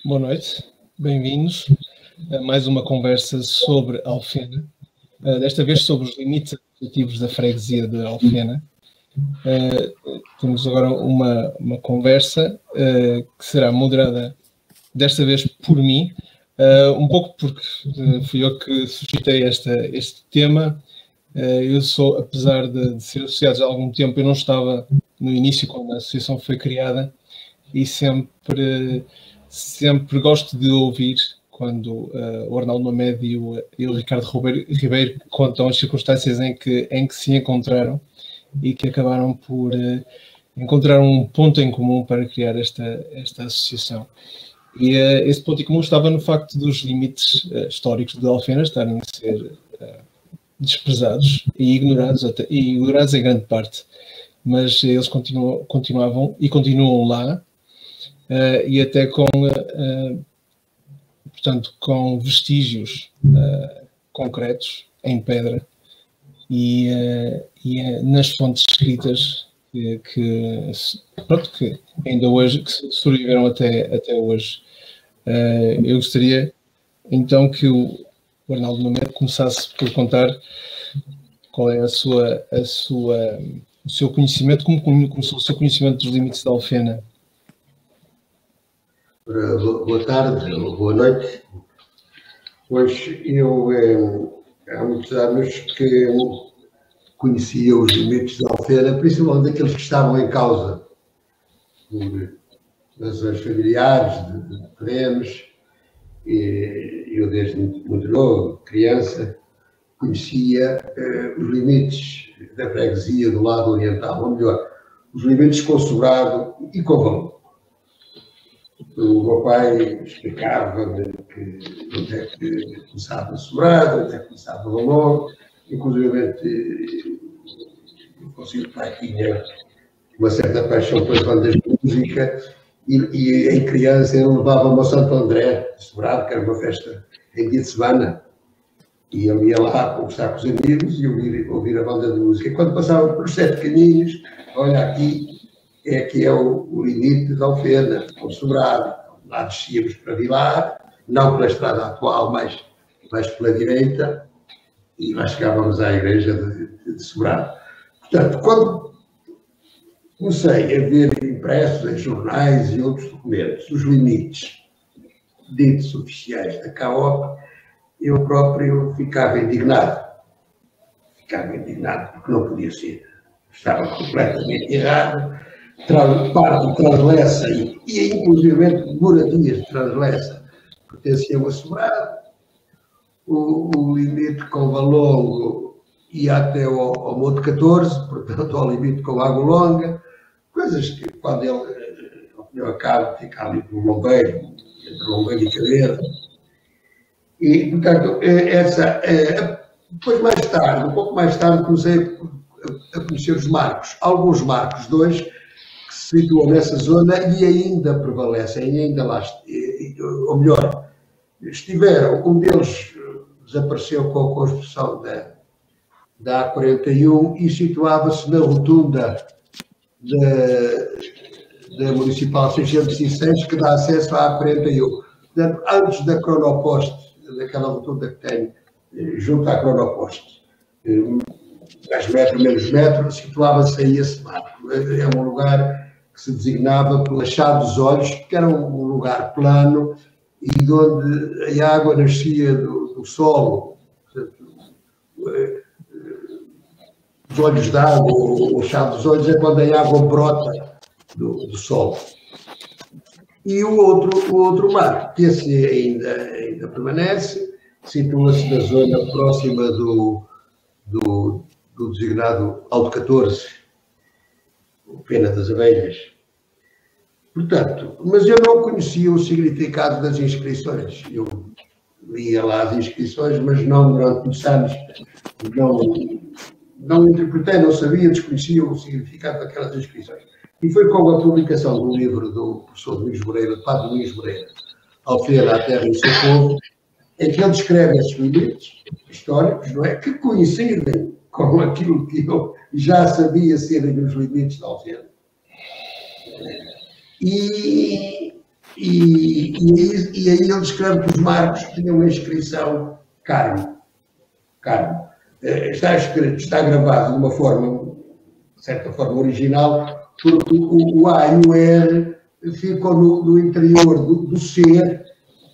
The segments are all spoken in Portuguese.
Boa noite, bem-vindos a mais uma conversa sobre Alfena, desta vez sobre os limites administrativos da freguesia de Alfena. Temos agora uma conversa que será moderada desta vez por mim, um pouco porque fui eu que suscitei este tema. Eu sou, apesar de ser associado há algum tempo, eu não estava no início quando a associação foi criada e sempre gosto de ouvir quando o Arnaldo Mamed e o Ricardo Ribeiro contam as circunstâncias em que se encontraram e que acabaram por encontrar um ponto em comum para criar esta associação. E esse ponto em comum estava no facto dos limites históricos de Alfena estarem a ser desprezados e ignorados em grande parte, mas eles continuavam e continuam lá, e até portanto, com vestígios concretos em pedra e nas fontes escritas que ainda hoje, que sobreviveram até hoje. Eu gostaria então que o Arnaldo Mamed começasse por contar qual é o seu conhecimento, como começou o seu conhecimento dos limites da Alfena. Boa tarde, boa noite. Pois eu há muitos anos que conhecia os limites da Alfena, principalmente aqueles que estavam em causa por razões familiares, de terrenos. E eu, desde muito novo, criança, conhecia os limites da freguesia do lado oriental, ou melhor, os limites com Sobrado e com Valongo. O meu pai explicava-me onde é que começava Sobrado, onde é que começava Valongo, inclusive o Conselho de Pai tinha uma certa paixão pelas bandas de música. E em criança eu levava-me ao Santo André, de Sobrado, que era uma festa em dia de semana, e eu ia lá conversar com os amigos e ouvir a banda de música. E quando passava por 7 caminhos, olha, aqui é o limite da Alfena, com Sobrado. Lá descíamos para Vilar, não pela estrada atual, mas pela direita, e lá chegávamos à igreja de Sobrado. Portanto, quando comecei a ver impressos em jornais e outros documentos os limites ditos oficiais da CAOP, eu próprio ficava indignado. Porque não podia ser. Estava completamente errado. Parte de Translessa e inclusive moradias de Translessa pertenciam a Sobrado. O limite com Valongo ia até ao Monte 14, portanto ao limite com Água Longa. Coisas que, quando ele, ao fim e ao cabo, fica ali pelo Lombeiro, entre Lombeiro e Cadeira. E, portanto, depois um pouco mais tarde, comecei a conhecer os marcos. Alguns marcos, 2, que se situam nessa zona e ainda prevalecem, ainda lá, ou melhor, estiveram. Um deles desapareceu com a construção da A41 e situava-se na rotunda da Municipal 606, que dá acesso à A41. Portanto, antes da Cronoposte, daquela rotunda que tem junto à Cronoposte, mais metro, menos metro, situava-se aí esse marco. É um lugar que se designava pela Chá dos Olhos, que era um lugar plano e de onde a água nascia do solo. Portanto, os olhos d'água, o Chá dos Olhos, é quando a água brota do solo. E o outro mar, que esse ainda permanece, situa-se na zona próxima do designado Alto 14, o Pena das Abelhas. Portanto, mas eu não conhecia o significado das inscrições. Eu lia lá as inscrições, mas não durante muitos anos. Não interpretei, não sabia, desconhecia o significado daquelas inscrições. E foi com a publicação do livro do professor Domingos Moreira, do padre Domingos Moreira, Alfena, a Terra e o seu Povo, em que ele descreve esses limites históricos, não é? Que coincidem com aquilo que eu já sabia serem os limites da Alfena. E E aí ele descreve que os marcos tinham uma inscrição carne. Está escrito, está gravado de uma forma, de certa forma, original, porque o A e o R ficam no interior do C,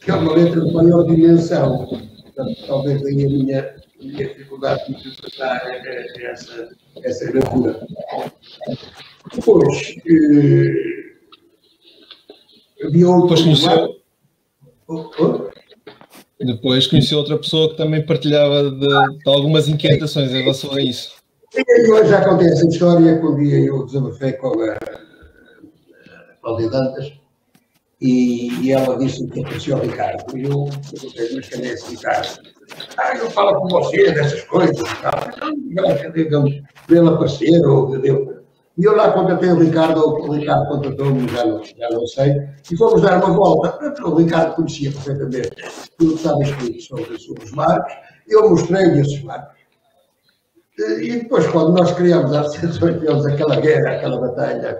que é uma letra de maior dimensão. Portanto, talvez daí a minha dificuldade de interpretar essa gravura. Depois, havia outro. Depois conheceu outra pessoa que também partilhava de algumas inquietações em relação a isso. Eu já contei essa história quando eu desabafei com a Cláudia Dantas e ela disse que apareceu ao Ricardo. E eu perguntei, mas quem é esse Ricardo? Eu falo com você dessas coisas e tal. Ele aparecer ou deu. E eu lá contatei o Ricardo contatou-me, já não sei, e fomos dar uma volta. O Ricardo conhecia perfeitamente tudo que estava escrito sobre os marcos, eu mostrei-lhe esses marcos. E depois, quando nós criamos há 7, 8 anos aquela guerra, aquela batalha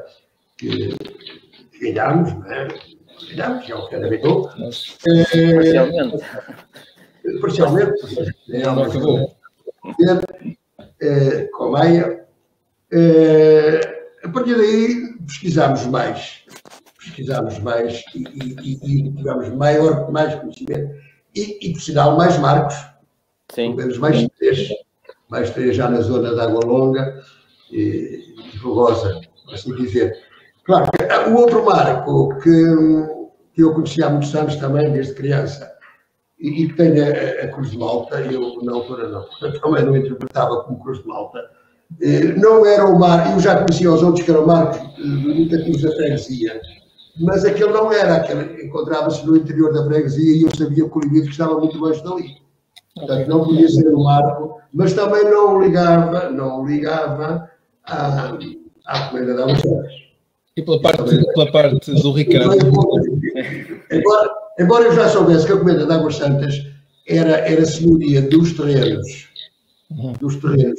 que ganhámos, não é? Ganhámos, já o que era habitou. Parcialmente. Não acabou. Com a Maia. A partir daí pesquisámos mais e tivemos mais conhecimento e por sinal mais marcos, pelo menos mais três já na zona da Água Longa e Rugosa, por assim dizer. Claro, o outro marco que eu conhecia há muitos anos também, desde criança, e que tem a Cruz de Malta, eu na altura não, portanto também não interpretava como Cruz de Malta. Não era o marco, eu já conhecia os outros que eram marcos limitativos da freguesia, mas aquele não era, aquele encontrava-se no interior da freguesia e eu sabia que o limite estava muito longe dali. Portanto, não podia ser o marco, mas também não ligava à comenda da Amazonas. E pela parte do Ricardo. Embora eu já soubesse que a comenda de Águas Santas era senhoria dos terrenos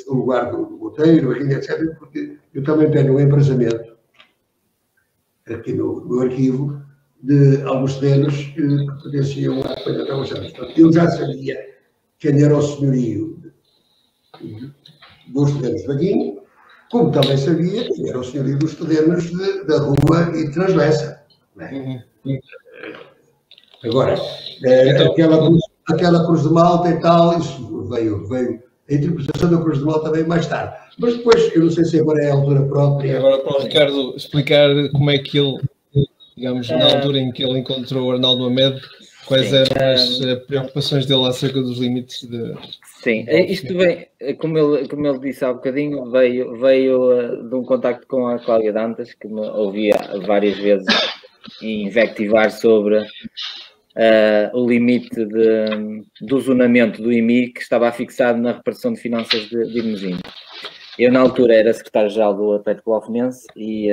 do lugar do Boteiro, etc., porque eu também tenho um empresamento aqui no arquivo de alguns terrenos que pertenciam à comenda de Águas Santas. Portanto, eu já sabia quem era o senhorio dos terrenos de Baguinho, como também sabia que era o senhorio dos terrenos da Rua e Translessa. Agora, aquela Cruz de Malta e tal, isso veio, a interpretação da Cruz de Malta veio mais tarde. Mas depois, eu não sei se agora é a altura própria. Agora para o Ricardo explicar como é que ele, digamos, na altura em que ele encontrou o Arnaldo Mamed, quais eram as preocupações dele acerca dos limites de... Sim, isto vem, como ele disse há bocadinho, veio de um contacto com a Cláudia Dantas, que me ouvia várias vezes invectivar sobre o limite do zonamento do IMI, que estava fixado na repartição de finanças de Irmezinho. Eu, na altura, era secretário-geral do Atlético Alfenense e,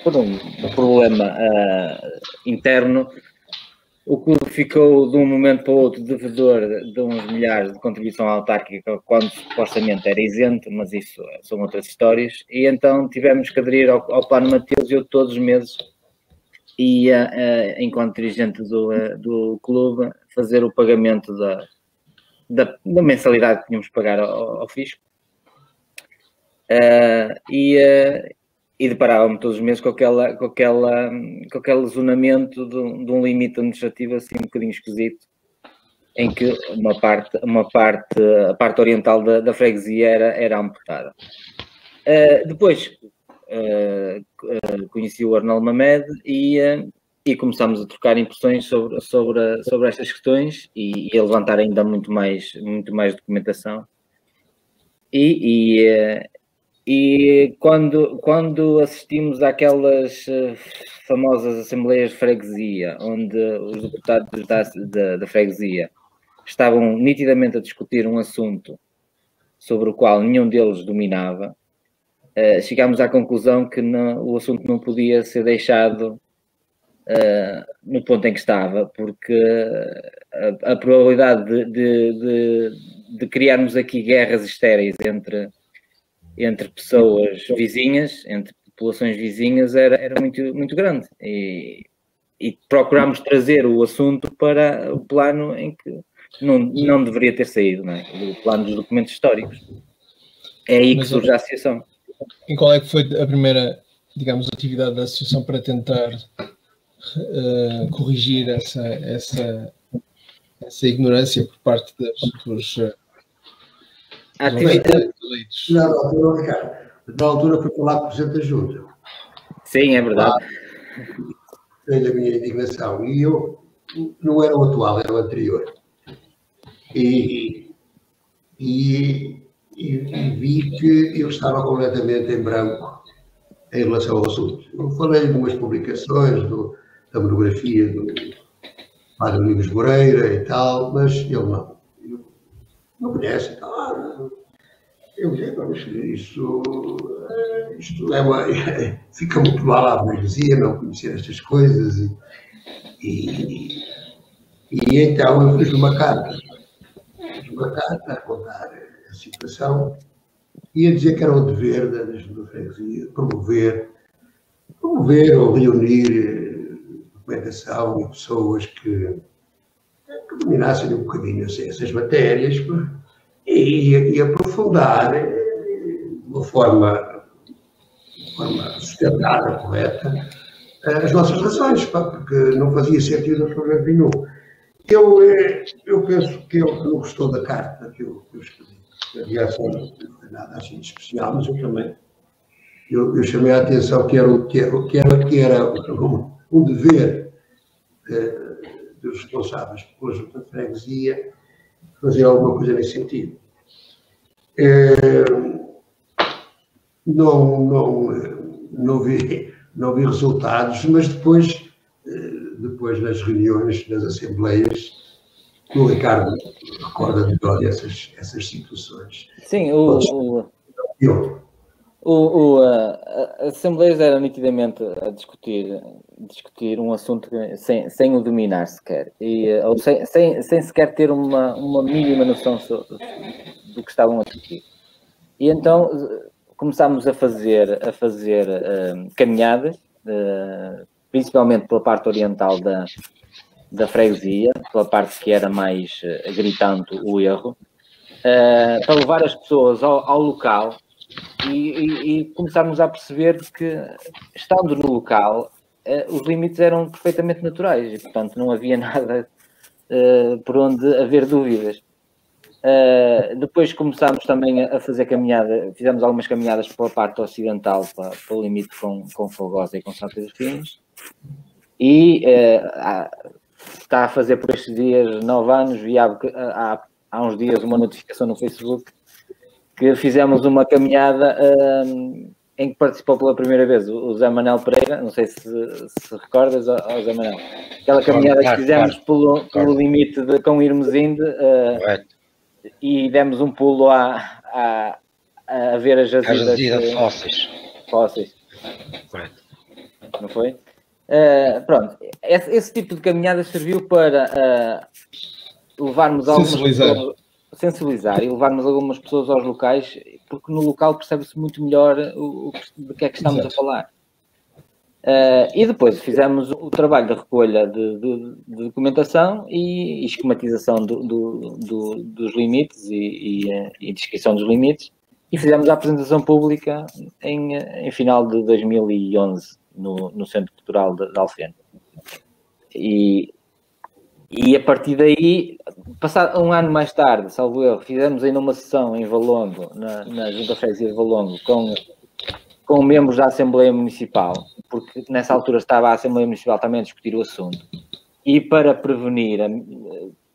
por um problema interno, o clube ficou de um momento para o outro devedor de uns milhares de contribuição autárquica, quando supostamente era isento, mas isso são outras histórias. E então tivemos que aderir ao Plano Mateus e eu todos os meses ia, enquanto dirigente do clube, fazer o pagamento da mensalidade que tínhamos que pagar ao fisco. E deparava-me todos os meses com aquele zonamento de um limite administrativo assim um bocadinho esquisito, em que a parte oriental da freguesia era amputada. Depois conheci o Arnaldo Mamed e começámos a trocar impressões sobre estas questões e a levantar ainda muito mais documentação. E quando assistimos àquelas famosas assembleias de freguesia, onde os deputados da freguesia estavam nitidamente a discutir um assunto sobre o qual nenhum deles dominava, chegámos à conclusão que o assunto não podia ser deixado no ponto em que estava, porque a probabilidade de criarmos aqui guerras estéreis entre pessoas vizinhas, entre populações vizinhas, era muito, muito grande. E e procurámos trazer o assunto para o plano em que não deveria ter saído, não é? O plano dos documentos históricos. É aí que surge a associação. E qual é que foi a primeira, digamos, atividade da associação para tentar corrigir essa ignorância por parte dos eleitos? Não, Ricardo. Na altura foi falar com o Presidente da Junta. Sim, é verdade. Tenho a minha indignação. E eu não era o atual, era o anterior. E vi que eu estava completamente em branco em relação ao assunto. Eu falei de umas publicações da monografia do Padre Domingos Moreira e tal, mas ele não conhece. Eu disse, isto é uma... Fica muito mal à burguesia não conhecer estas coisas. E então eu fiz uma carta a contar a situação e a dizer que era o dever da Junta de Freguesia promover ou reunir documentação e pessoas que dominassem um bocadinho essas matérias e aprofundar de uma forma sustentada, correta, as nossas razões, porque não fazia sentido absolutamente nenhum. Eu penso que ele não gostou da carta que eu escrevi. A reação não foi nada assim de especial, mas eu também eu chamei a atenção que era um dever dos responsáveis pela Junta de Freguesia fazer alguma coisa nesse sentido. Não vi resultados, mas depois nas reuniões, nas assembleias, o Ricardo recorda melhor essas situações. Sim, as assembleias eram nitidamente a discutir um assunto sem o dominar sequer, ou sem sequer ter uma mínima noção do que estavam a discutir. E então começámos a fazer caminhadas, principalmente pela parte oriental da freguesia, pela parte que era mais gritante o erro, para levar as pessoas ao local e começámos a perceber que, estando no local, os limites eram perfeitamente naturais e, portanto, não havia nada por onde haver dúvidas. Depois começámos também a fazer fizemos algumas caminhadas pela parte ocidental, para o limite com Folgosa e com São Pedro Finos, e está a fazer por estes dias 9 anos, vi há uns dias uma notificação no Facebook que fizemos uma caminhada em que participou pela primeira vez o Zé Manuel Pereira, não sei se recordas, Zé Manuel, aquela caminhada que fizemos pelo limite com Irmesinde, e demos um pulo a ver as jazidas fósseis. Correto. Não foi? Pronto, esse tipo de caminhada serviu para levarmos sensibilizar e levarmos algumas pessoas aos locais, porque no local percebe-se muito melhor do que é que estamos a falar. E depois fizemos o trabalho de recolha de documentação e esquematização dos limites e descrição dos limites, e fizemos a apresentação pública em final de 2011 no Centro Cultural de Alfena. E a partir daí, passado um ano mais tarde, salvo erro, fizemos ainda uma sessão em Valongo, na Junta de Freguesia de Valongo, com membros da Assembleia Municipal, porque nessa altura estava a Assembleia Municipal também a discutir o assunto, e para prevenir,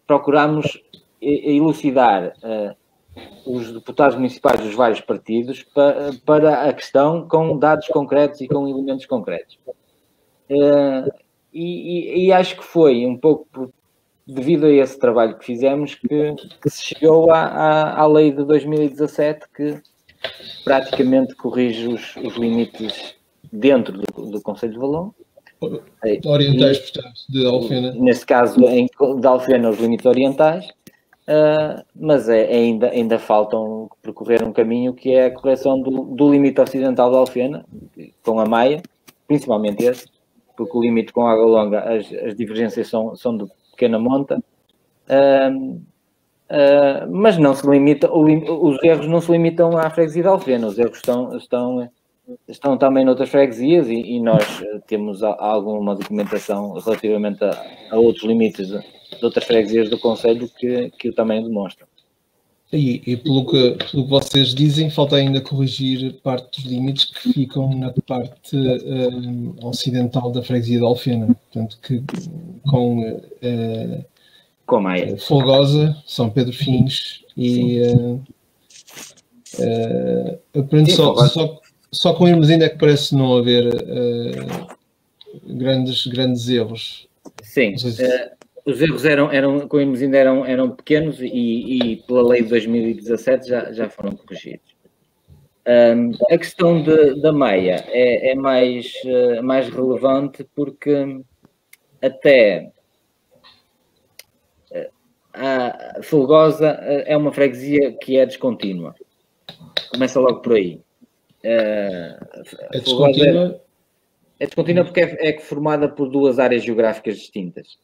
procurámos elucidar os deputados municipais dos vários partidos para a questão com dados concretos e com elementos concretos. E acho que foi um pouco devido a esse trabalho que fizemos que se chegou à lei de 2017, que praticamente corrige os limites dentro do Concelho de Valongo. Orientais, portanto, de Alfena. Neste caso, de Alfena, os limites orientais, mas ainda faltam percorrer um caminho que é a correção do limite ocidental de Alfena, com a Maia, principalmente esse, porque o limite com água longa, as divergências são de pequena monta, mas não se limita, os erros não se limitam à freguesia de Alfena, os erros estão também noutras freguesias e nós temos alguma documentação relativamente a outros limites de outras freguesias do concelho que também demonstram. E pelo que vocês dizem, falta ainda corrigir parte dos limites que ficam na parte ocidental da freguesia de Alfena. Portanto, que com Maia, Folgosa, São Pedro Fins e só com Irmesinda é que parece não haver grandes erros. Sim. Os erros com Irmesinda eram pequenos e pela lei de 2017 já foram corrigidos. A questão da Maia é mais relevante porque até a Folgosa é uma freguesia que é descontínua. Começa logo por aí. É descontínua? É descontínua porque é formada por duas áreas geográficas distintas.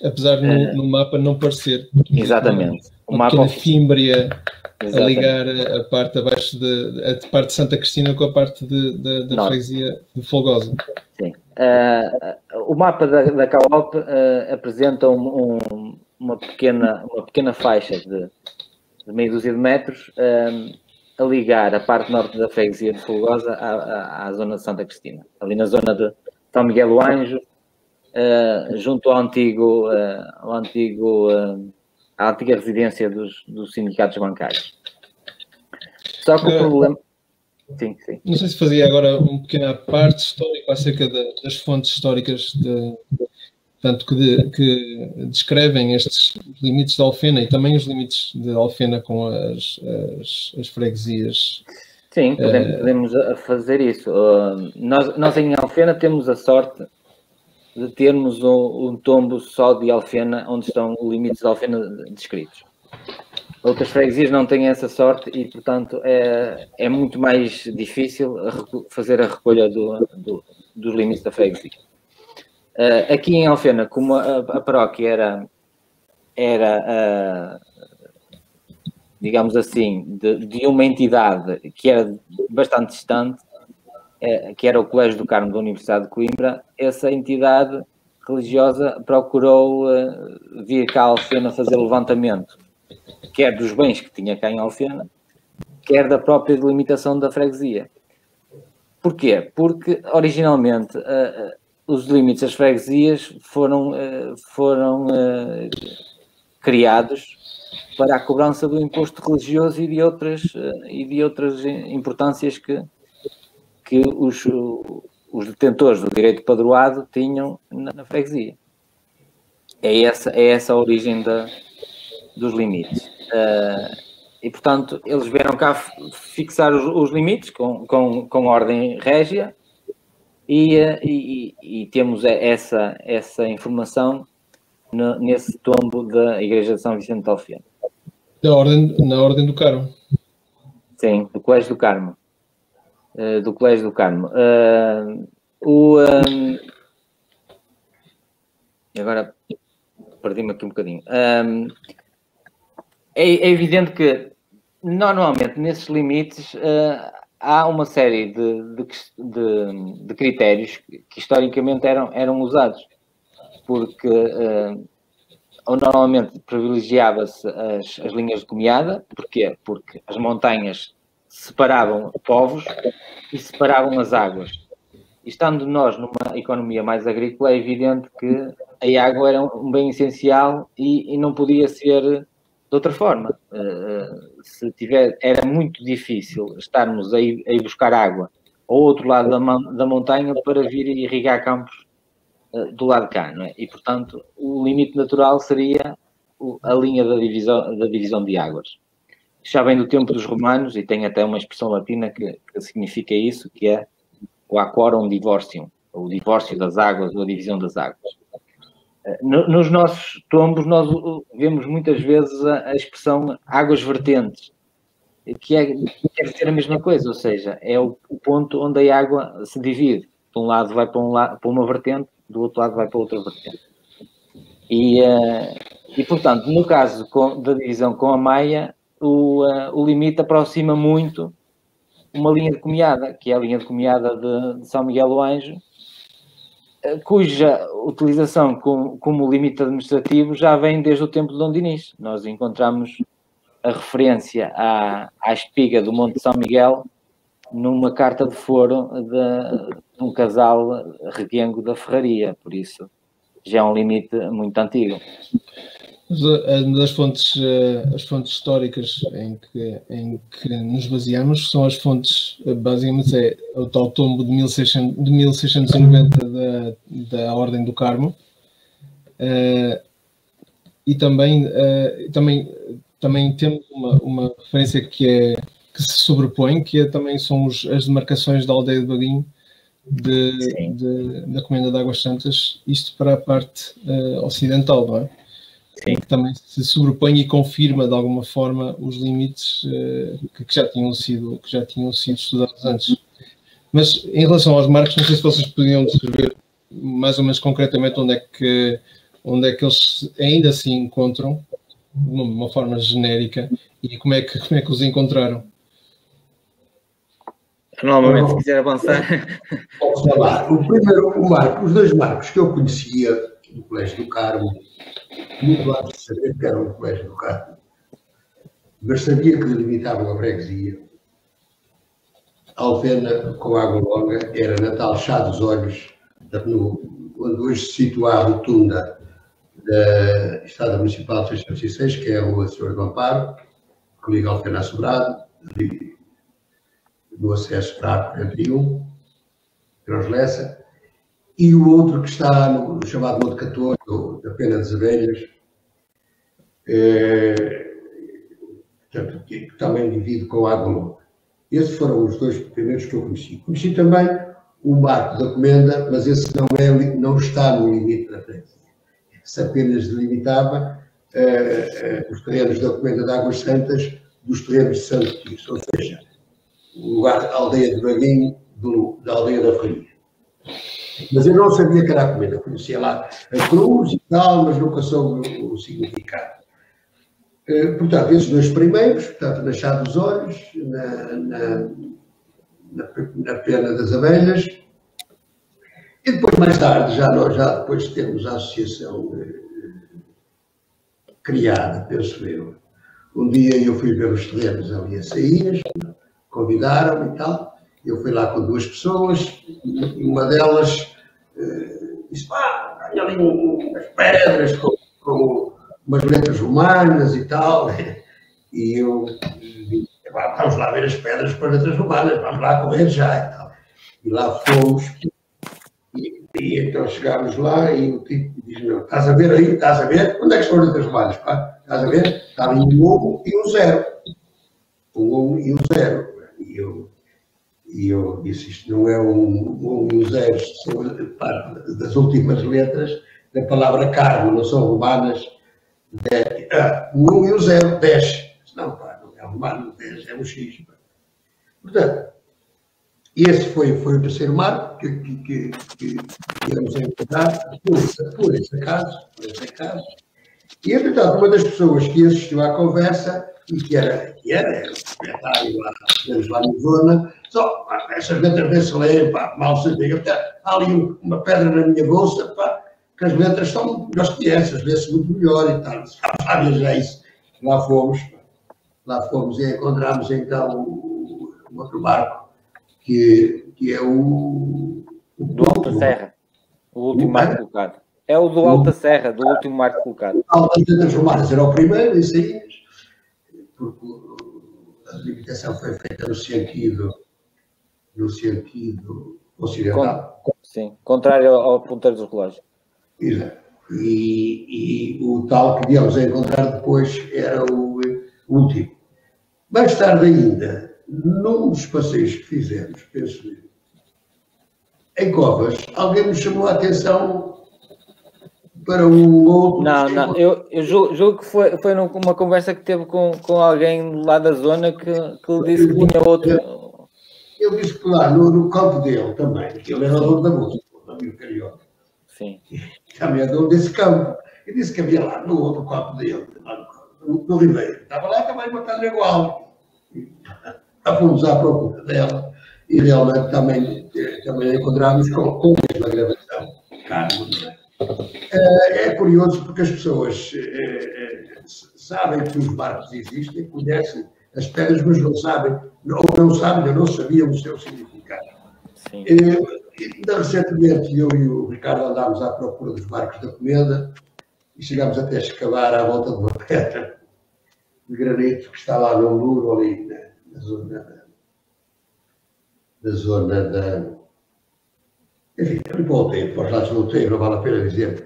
Apesar no mapa não parecer. Exatamente. Uma pequena fímbria a ligar a parte abaixo a parte de Santa Cristina com a parte da freguesia de Folgosa. Sim. O mapa da CAOP apresenta uma pequena faixa de meia dúzia de metros a ligar a parte norte da freguesia de Folgosa à zona de Santa Cristina. Ali na zona de São Miguel do Anjo, junto à antiga residência dos sindicatos bancários. Só que o problema... Sim. Não sei se fazia agora um pequeno parte histórico acerca das fontes históricas portanto, que descrevem estes limites de Alfena e também os limites de Alfena com as freguesias. Sim, podemos fazer isso. Nós em Alfena temos a sorte de termos um tombo só de Alfena, onde estão os limites de Alfena descritos. Outras freguesias não têm essa sorte e, portanto, é muito mais difícil fazer a recolha dos limites da freguesia. Aqui em Alfena, como a paróquia era digamos assim, de uma entidade que era bastante distante, que era o Colégio do Carmo da Universidade de Coimbra, essa entidade religiosa procurou vir cá a Alfena fazer levantamento, quer dos bens que tinha cá em Alfena, quer da própria delimitação da freguesia. Porquê? Porque, originalmente, os limites das freguesias foram criados para a cobrança do imposto religioso e de outras importâncias que os detentores do direito padroado tinham na freguesia. É essa a origem dos limites. E, portanto, eles vieram cá fixar os limites com ordem régia e temos essa informação nesse tombo da Igreja de São Vicente de Alfena. Na Ordem do Carmo? Sim, do Colégio do Carmo. Do Colégio do Carmo. Agora perdi-me aqui um bocadinho. É evidente que normalmente nesses limites há uma série de critérios que historicamente eram usados, porque normalmente privilegiava-se as linhas de comeada. Porquê? Porque as montanhas separavam povos e separavam as águas. E estando nós numa economia mais agrícola, é evidente que a água era um bem essencial e não podia ser de outra forma. Era muito difícil estarmos a ir buscar água ao outro lado da montanha para vir irrigar campos do lado de cá, não é? E, portanto, o limite natural seria a linha da divisão de águas. Já vem do tempo dos romanos e tem até uma expressão latina que significa isso, que é o aquorum divortium, o divórcio das águas ou a divisão das águas. Nos nossos tombos nós vemos muitas vezes a expressão águas vertentes, que deve ser a mesma coisa, ou seja, é o ponto onde a água se divide. De um lado vai para uma vertente, do outro lado vai para outra vertente. E portanto, no caso da divisão com a Maia, o limite aproxima muito uma linha de comiada, que é a linha de comiada de São Miguel do Anjo, cuja utilização como limite administrativo já vem desde o tempo de Dom Dinis. Nós encontramos a referência à espiga do Monte São Miguel numa carta de foro de um casal reguengo da Ferraria, por isso já é um limite muito antigo. As fontes históricas em que nos baseamos são as fontes, basicamente, é o tal tombo de 1690 da Ordem do Carmo, e também temos uma referência que se sobrepõe, também são as demarcações da aldeia de Baguinho da Comenda de Águas Santas, isto para a parte ocidental, não é? Sim. Que também se sobrepõe e confirma de alguma forma os limites que já tinham sido estudados antes. Mas em relação aos marcos, não sei se vocês podiam descrever mais ou menos concretamente onde é que eles ainda se encontram, de uma forma genérica, e como é que os encontraram. Normalmente, se quiser avançar. Posso falar. Os dois marcos que eu conhecia do Colégio do Carmo, muito antes de saber que era o Colégio do Carmo, mas sabia que delimitavam a freguesia. Alfena, com Água Longa, era na tal Chá dos Olhos, onde hoje se situa a rotunda da Estrada Municipal de 606, que é a Rua Senhor do Amparo, que liga Alfena a Sobrado, no acesso para a 41, Transleça, e o outro que está no chamado Monte 14, da Pena das Abelhas, que também divide com a Água Longa. Esses foram os dois primeiros que eu conheci. Conheci também o Marco da Comenda, mas esse não está no limite da freguesia. Esse apenas delimitava os terrenos da Comenda de Águas Santas dos terrenos de Santo Tirso, ou seja, o lugar da aldeia de Baguinho, da aldeia da Ferraria. Mas eu não sabia que era a Comenda, conhecia lá a cruz e tal, mas nunca soube o significado. Portanto, esses dois primeiros, portanto, na Chá dos Olhos, na Pena das Abelhas, e depois, mais tarde, já depois de termos a associação criada, penso eu, um dia eu fui ver os terrenos ali a Saías, convidaram-me e tal, eu fui lá com duas pessoas, e uma delas disse, tenho ali umas pedras com umas letras romanas e tal, e eu disse, vamos lá ver as pedras com as letras romanas, vamos lá correr já e tal. E lá fomos, e então chegámos lá e o tipo diz, não, estás a ver aí, estás a ver? Onde é que estão as letras romanas, pá? Estás a ver? Está ali um 1 e um 0. Um 1 e um 0. E eu disse, isto não é um 1 e um 0, são parte das últimas letras da palavra cargo, não são romanas. Um 1 e um 0, 10. Não, pá, não é romano, 10 é um X. Pá. Portanto, esse foi o terceiro marco que íamos encontrar por esse acaso. E, entretanto, uma das pessoas que assistiu à conversa, e que era secretário lá na zona, só, essas letras nem se leem, pá, mal se vê. Há ali uma pedra na minha bolsa, pá, que as letras são melhores que essas, vê-se muito melhor e tal. Já isso. Lá fomos e encontramos então o outro barco, que é o do Alta Serra, o último marco colocado. É o do Alta Serra, do último marco colocado. As letras romanas era o primeiro, isso aí, porque a delimitação foi feita no sentido ocidental. Sim, contrário ao ponteiro dos relógios. Exato. E o tal que viemos a encontrar depois era o último. Mais tarde ainda, num dos passeios que fizemos, penso eu, em Covas, alguém me chamou a atenção para um outro... Não, eu julgo que foi numa conversa que teve com alguém lá da zona que lhe disse que tinha outro... Ele disse que lá no campo dele também, que ele era dono da música, o amigo carioca. Sim. Também é dono desse campo. E disse que havia lá no outro campo dele, lá no Ribeiro. Estava lá também uma pedra igual. Fomos à procura dela e realmente também encontramos com a mesma gravação. É curioso porque as pessoas sabem que os barcos existem, conhecem as pedras, mas não sabem, ou não sabem, ou não sabiam o seu significado. Sim. Ainda recentemente eu e o Ricardo andámos à procura dos barcos da Comenda e chegámos até a escavar à volta de uma pedra de granito que está lá no muro, ali na zona da... Enfim, ali para o tempo, para os lados do tempo, não vale a pena dizer,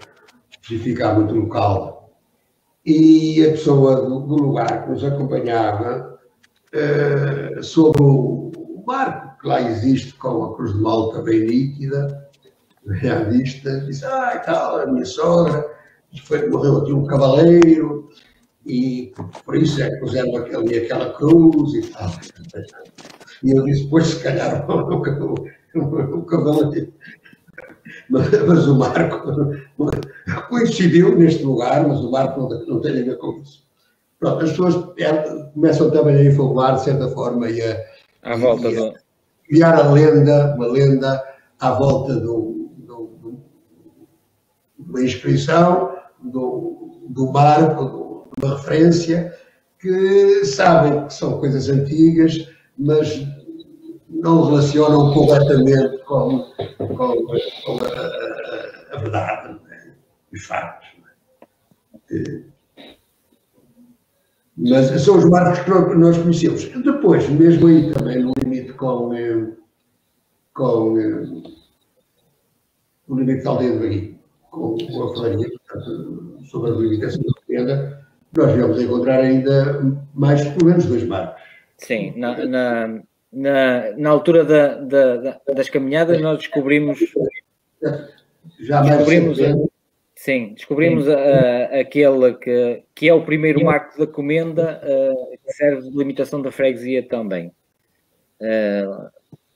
especificar muito o local. E a pessoa do lugar que nos acompanhava, sobre o barco que lá existe, com a cruz de Malta bem nítida, bem à vista, disse, e tal, a minha sogra, morreu aqui um cavaleiro, e por isso é que puseram aquela cruz e tal. E eu disse, pois se calhar o cavaleiro. Mas o Marco coincidiu neste lugar, mas o Marco não tem a ver com isso. Pronto, as pessoas começam também a informar, de certa forma, e a criar uma lenda à volta de uma inscrição, do Marco, de uma referência, que sabem que são coisas antigas, mas não relacionam corretamente com a verdade, os factos. Mas são os marcos que nós conhecemos. Depois, mesmo aí também, no limite com o limite da aldeia de Bagui, com a Faria, portanto, sobre a limitação da Comenda, nós viemos a encontrar ainda mais, pelo menos, 2 marcos. Sim, na altura das caminhadas nós descobrimos aquele que é o primeiro marco da Comenda, que serve de limitação da freguesia também,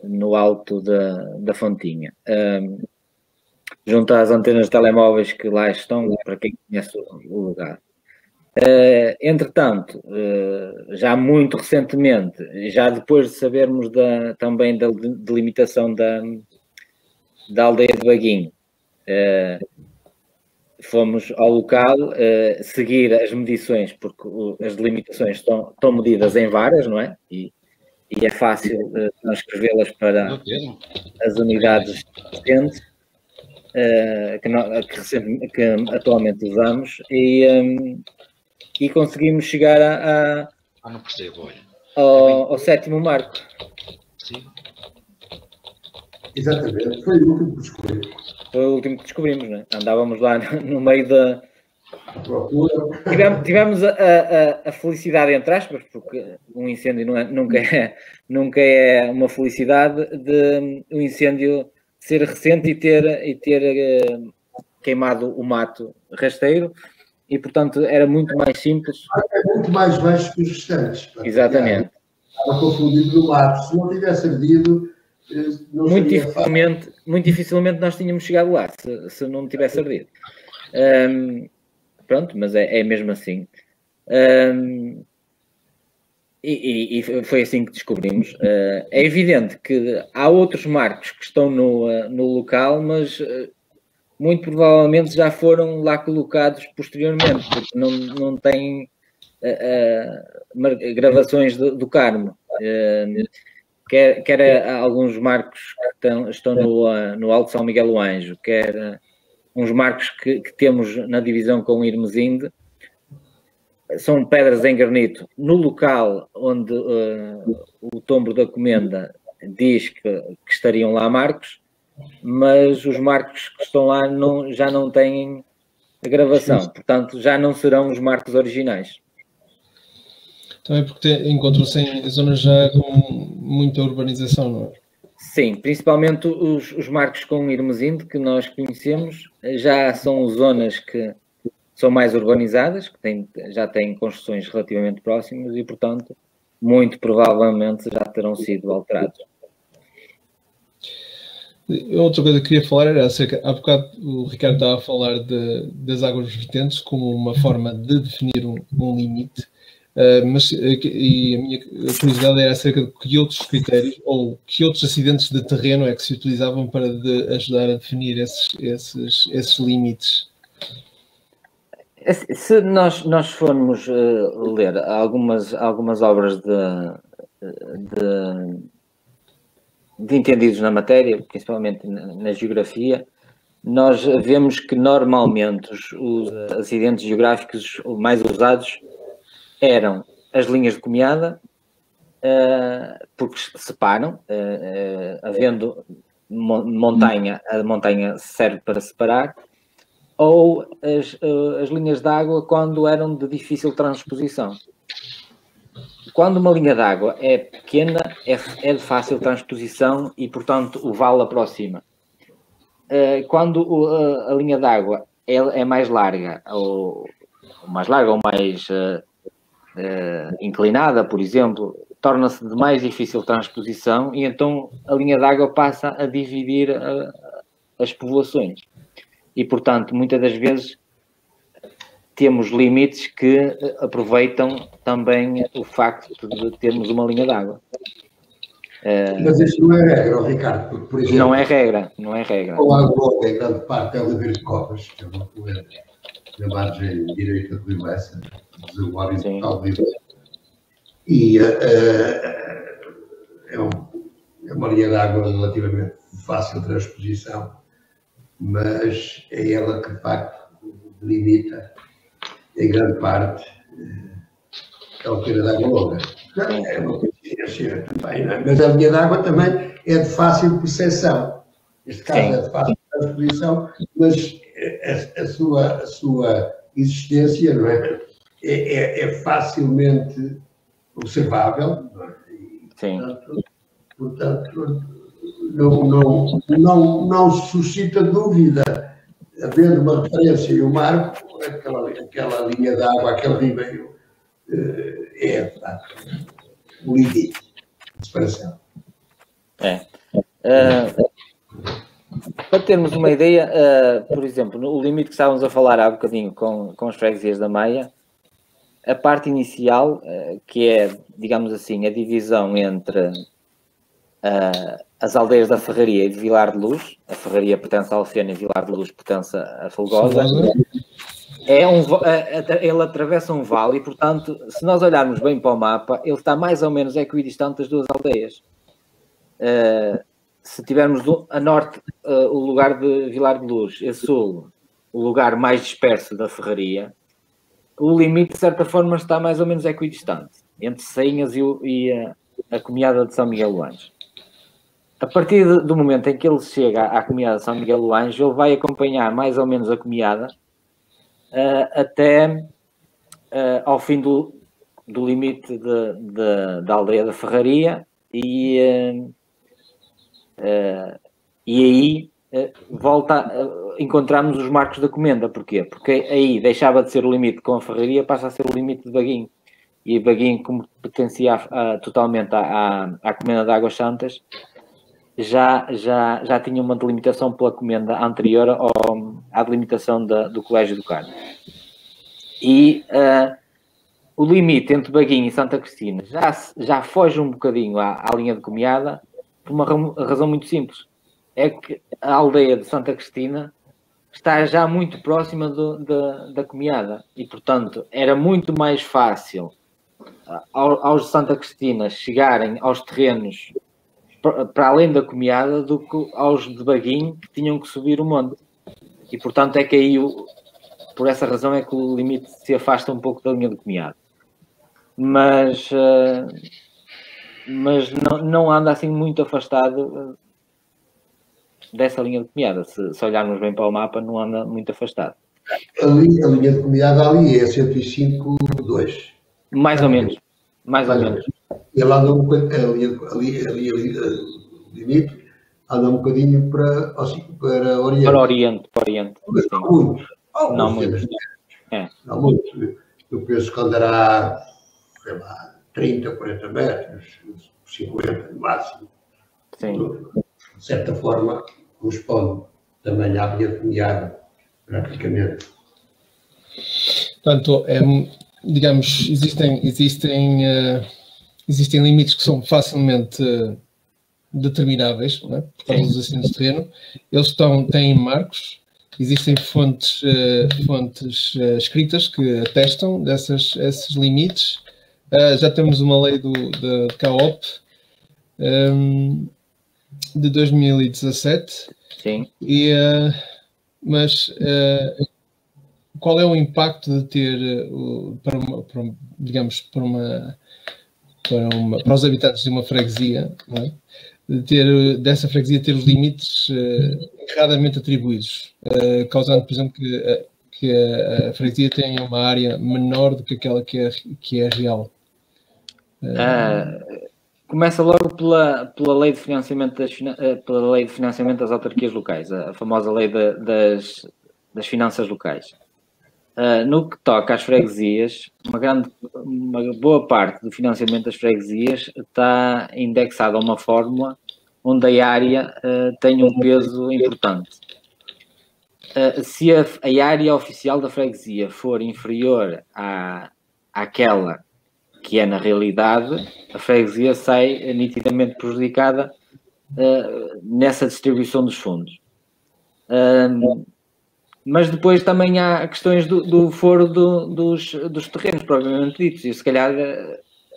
no alto da Fontinha, junto às antenas de telemóveis que lá estão, para quem conhece o lugar. Entretanto, já muito recentemente, já depois de sabermos também da delimitação da aldeia de Baguinho, fomos ao local seguir as medições, porque as delimitações estão medidas em varas, não é? E é fácil transcrevê-las para as unidades existentes que atualmente usamos e conseguimos chegar não percebo, olha. ao 7º marco. Sim. Exatamente, foi o último que descobrimos. Foi o último que descobrimos, não é? Andávamos lá no meio da procura. Tivemos a felicidade, entre aspas, porque um incêndio nunca é uma felicidade, de um incêndio ser recente e ter queimado o mato rasteiro. E, portanto, era muito mais simples. É muito mais baixo que os restantes. Exatamente. Estava confundido no mato. Se não tivesse ardido, muito dificilmente nós tínhamos chegado lá, se não tivesse ardido. Pronto, mas é mesmo assim. E foi assim que descobrimos. É evidente que há outros marcos que estão no local, mas... muito provavelmente já foram lá colocados posteriormente, porque não têm gravações do Carmo. Quer alguns marcos que estão no Alto São Miguel do Anjo, quer uns marcos que temos na divisão com Irmesinde, são pedras em granito. No local onde o tombo da Comenda diz que estariam lá marcos, mas os marcos que estão lá já não têm a gravação, portanto já não serão os marcos originais. Também porque encontram-se em zonas já com muita urbanização, não é? Sim, principalmente os marcos com Irmesinde que nós conhecemos já são zonas que são mais urbanizadas, que já têm construções relativamente próximas e, portanto, muito provavelmente já terão sido alterados. Outra coisa que queria falar era acerca, há bocado o Ricardo estava a falar das águas vertentes como uma forma de definir um limite, mas e a minha curiosidade era acerca de que outros critérios ou que outros acidentes de terreno é que se utilizavam para ajudar a definir esses limites. Se nós formos ler algumas obras de entendidos na matéria, principalmente na geografia, nós vemos que normalmente os acidentes geográficos mais usados eram as linhas de comeada, porque separam, havendo montanha, a montanha serve para separar, ou as linhas de água quando eram de difícil transposição. Quando uma linha d'água é pequena, é de fácil transposição e, portanto, o vale aproxima. Quando a linha d'água é mais larga, ou mais inclinada, por exemplo, torna-se de mais difícil transposição e então a linha d'água passa a dividir as povoações. E, portanto, muitas das vezes temos limites que aproveitam também o facto de termos uma linha d'água. Mas isso não é regra, Ricardo, porque, por exemplo... Não é regra. O Lago em grande parte é o Ribeiro de Covas, que é uma corrente na margem direita do Rio Essa, do horizontal do Rio Essa. E é uma linha d'água relativamente de fácil transposição, mas é ela que, de facto, limita, em grande parte, a altura da água longa. É uma coincidência também, não é? Mas a linha d'água também é de fácil percepção. Este caso é de fácil transposição, mas a sua existência, não é? É facilmente observável, não é? E, portanto, não suscita dúvida, havendo uma referência e um marco, aquela linha de água, aquele ribeiro, é, de facto, o limite de separação. Para termos uma ideia, por exemplo, o limite que estávamos a falar há bocadinho com as freguesias da Maia, a parte inicial, que é, digamos assim, a divisão entre as aldeias da Ferraria e de Vilar de Luz, a Ferraria pertence a Alfena e Vilar de Luz pertence a Folgosa, ele atravessa um vale e, portanto, se nós olharmos bem para o mapa, ele está mais ou menos equidistante das duas aldeias. Se tivermos a norte o lugar de Vilar de Luz e a sul o lugar mais disperso da Ferraria, o limite, de certa forma, está mais ou menos equidistante entre Sainhas e a comiada de São Miguel do Anjo. A partir do momento em que ele chega à comiada de São Miguel do Anjo, ele vai acompanhar mais ou menos a comiada até ao fim do limite da aldeia da Ferraria e aí encontramos os marcos da comenda. Porquê? Porque aí deixava de ser o limite com a Ferraria, passa a ser o limite de Baguinho. E Baguinho, como pertencia totalmente à comenda de Águas Santas, já tinha uma delimitação pela comenda anterior à delimitação do Colégio do Carmo. E o limite entre Baguinho e Santa Cristina já foge um bocadinho à linha de comiada por uma razão muito simples. É que a aldeia de Santa Cristina está já muito próxima da comiada e, portanto, era muito mais fácil aos de Santa Cristina chegarem aos terrenos para além da comiada do que aos de Baguinho, que tinham que subir o monte. E, portanto, é que aí, por essa razão, é que o limite se afasta um pouco da linha de comiada. Mas não anda assim muito afastado dessa linha de comiada. Se olharmos bem para o mapa, não anda muito afastado. A linha de comiada ali é 105,2. Mais ou menos. Mais ou menos. Ele anda um bocadinho, o limite, anda um bocadinho para Oriente. Para Oriente. Mas não muito. Não muito. Não muito. Eu penso que andará, sei lá, 30, 40 metros, 50 no máximo. Sim. De certa forma, corresponde também à via de meado, praticamente. Portanto, digamos, existem limites que são facilmente determináveis, não é? Por causa dos acidentes de terreno. Eles têm marcos, existem fontes escritas que atestam esses limites. Já temos uma lei da CAOP de 2017. Sim. Mas qual é o impacto de ter, para os habitantes de uma freguesia, não é? Dessa freguesia ter os limites erradamente atribuídos, causando, por exemplo, que a freguesia tenha uma área menor do que aquela que é real? Começa logo pela lei de financiamento das autarquias locais, a famosa lei das finanças locais. No que toca às freguesias, uma boa parte do financiamento das freguesias está indexada a uma fórmula onde a área tem um peso importante. Se a área oficial da freguesia for inferior àquela que é na realidade, a freguesia sai nitidamente prejudicada nessa distribuição dos fundos. Mas depois também há questões do foro dos terrenos, propriamente ditos, e se calhar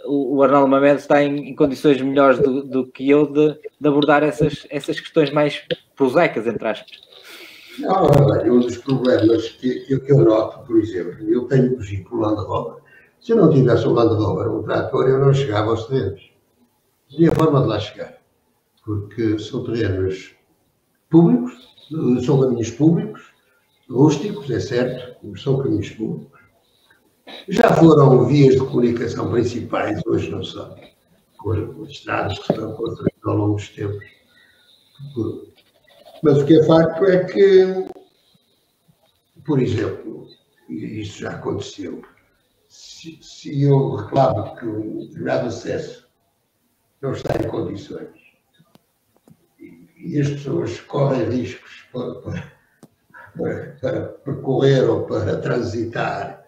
o Arnaldo Mamed está em condições melhores do que eu de abordar essas questões mais prosaicas, entre aspas. Não, um dos problemas que eu noto, por exemplo, eu tenho um veículo Land Rover. Se eu não tivesse um Land Rover, um trator, eu não chegava aos terrenos. Não tinha forma de lá chegar, porque são terrenos públicos, são caminhos públicos, rústicos, é certo, mas são caminhos públicos. Já foram vias de comunicação principais, hoje não são, com as estradas que estão construídas ao longo dos tempos. Mas o que é facto é que, por exemplo, e isso já aconteceu, se eu reclamo que um determinado acesso não está em condições e as pessoas correm riscos para percorrer ou para transitar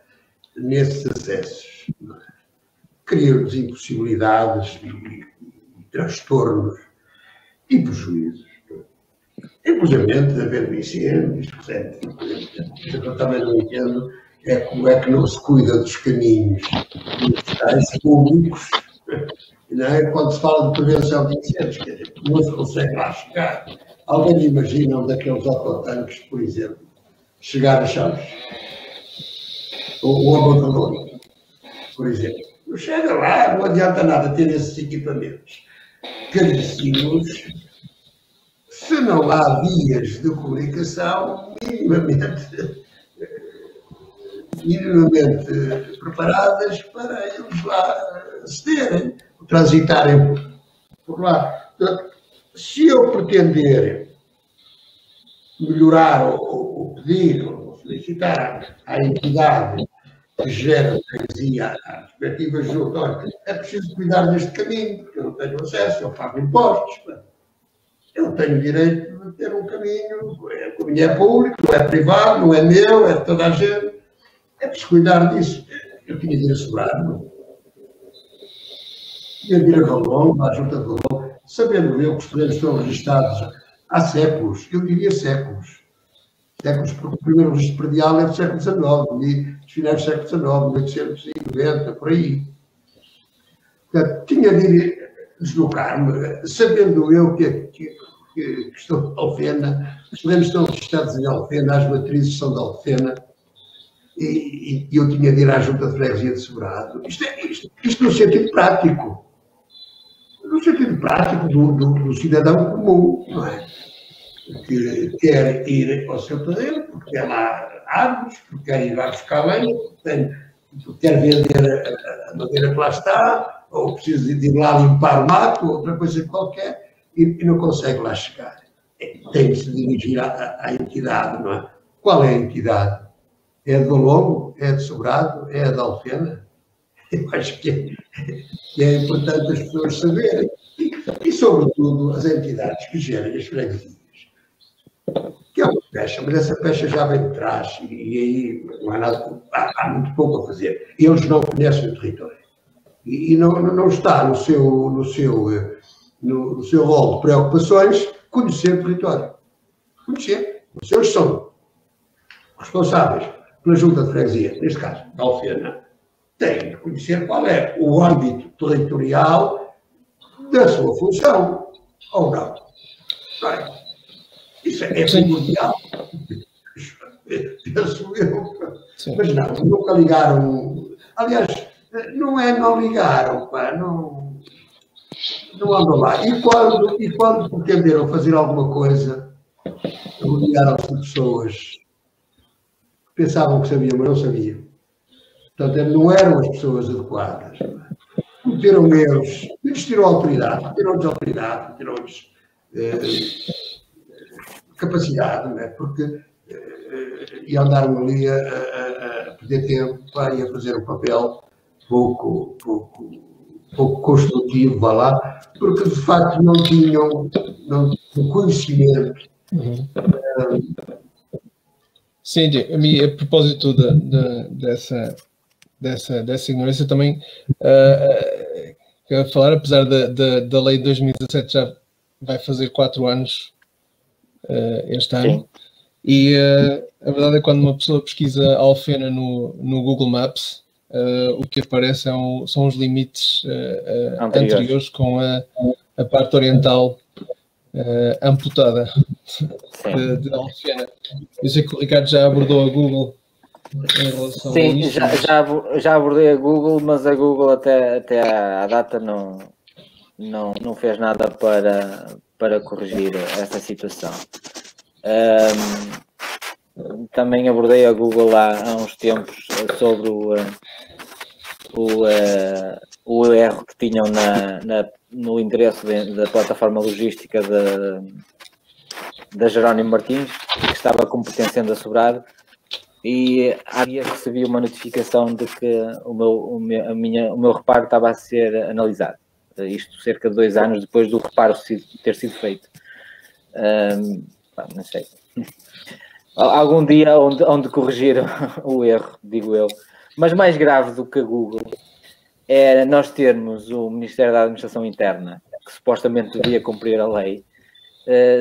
nesses acessos, criam-nos impossibilidades e transtornos e prejuízos. Inclusive, havendo incêndios, eu também não entendo como é que não se cuida dos caminhos públicos, não é? Quando se fala de prevenção de incêndios, quer dizer, não se consegue lá chegar. Alguém imagina um daqueles autotanques, por exemplo, chegar a Chaves? Ou a Badalona, por exemplo. Não chega lá, não adianta nada ter esses equipamentos caríssimos se não há vias de comunicação minimamente preparadas para eles lá cederem, transitarem por lá. Portanto, se eu pretender melhorar ou pedir ou solicitar à entidade que gera a freguesia às respectivas juntas, é preciso cuidar deste caminho, porque eu não tenho acesso, eu pago impostos. Eu tenho direito de ter um caminho, o caminho é público, não é privado, não é meu, é de toda a gente. É preciso cuidar disso. Eu tinha de ir a Sobrado, tinha de ir a Valongo, à Junta de Valongo, sabendo eu que os terrenos estão registados há séculos, eu diria séculos. Séculos, porque o primeiro registro predial é do século XIX, dos finais do século XIX, 1890, por aí. Portanto, tinha de ir deslocar-me, sabendo eu que estou de Alfena, os terrenos estão registrados em Alfena, as matrizes são de Alfena, e eu tinha de ir à Junta de Freguesia de Sobrado. Isto no sentido prático. No sentido prático do cidadão comum, não é? Que quer ir ao seu terreno, porque tem lá árvores, porque quer ir lá buscar lenha, porque quer vender a madeira que lá está, ou precisa de ir lá limpar o mato, ou outra coisa qualquer, e não consegue lá chegar. Tem de se dirigir à entidade, não é? Qual é a entidade? É de Valongo? É de Sobrado? É de Alfena? Eu acho que é importante as pessoas saberem. E, sobretudo, as entidades que gerem as freguesias é uma pecha, mas essa pecha já vem de trás e aí não há nada, há muito pouco a fazer. Eles não conhecem o território e não está no seu rol de preocupações conhecer o território. Conhecer. Eles são responsáveis pela junta de freguesia, neste caso, da Alfena, têm de conhecer qual é o âmbito territorial da sua função, ou não. Bem, isso é primordial. Penso eu. Sim. Mas não, nunca ligaram. Aliás, não ligaram, pá, não andam lá. E quando pretenderam fazer alguma coisa, rodearam-se de pessoas que pensavam que sabiam, mas não sabiam. Portanto, não eram as pessoas adequadas. Cometeram erros, investiram autoridade, cometeram-lhes capacidade, não é? Porque e andaram ali a perder tempo e a fazer um papel pouco construtivo, vá lá, porque de facto não tinham conhecimento. Sim, a propósito dessa ignorância também, quero falar, apesar da lei de 2017 já vai fazer 4 anos este ano. Sim. E a verdade é que quando uma pessoa pesquisa Alfena no Google Maps, o que aparece são os limites anteriores com a parte oriental amputada de Alfena. Eu sei que o Ricardo já abordou a Google em relação a isso. Sim, já abordei a Google, mas a Google até à data não fez nada para corrigir essa situação. Também abordei a Google há uns tempos sobre o erro que tinham no endereço da plataforma logística da Jerónimo Martins, que estava como pertencendo a Sobrado, e há dias recebi uma notificação de que o meu reparo estava a ser analisado. Isto cerca de 2 anos depois do reparo ter sido feito. Não sei. Algum dia onde corrigir o erro, digo eu. Mas mais grave do que a Google é nós termos o Ministério da Administração Interna, que supostamente devia cumprir a lei,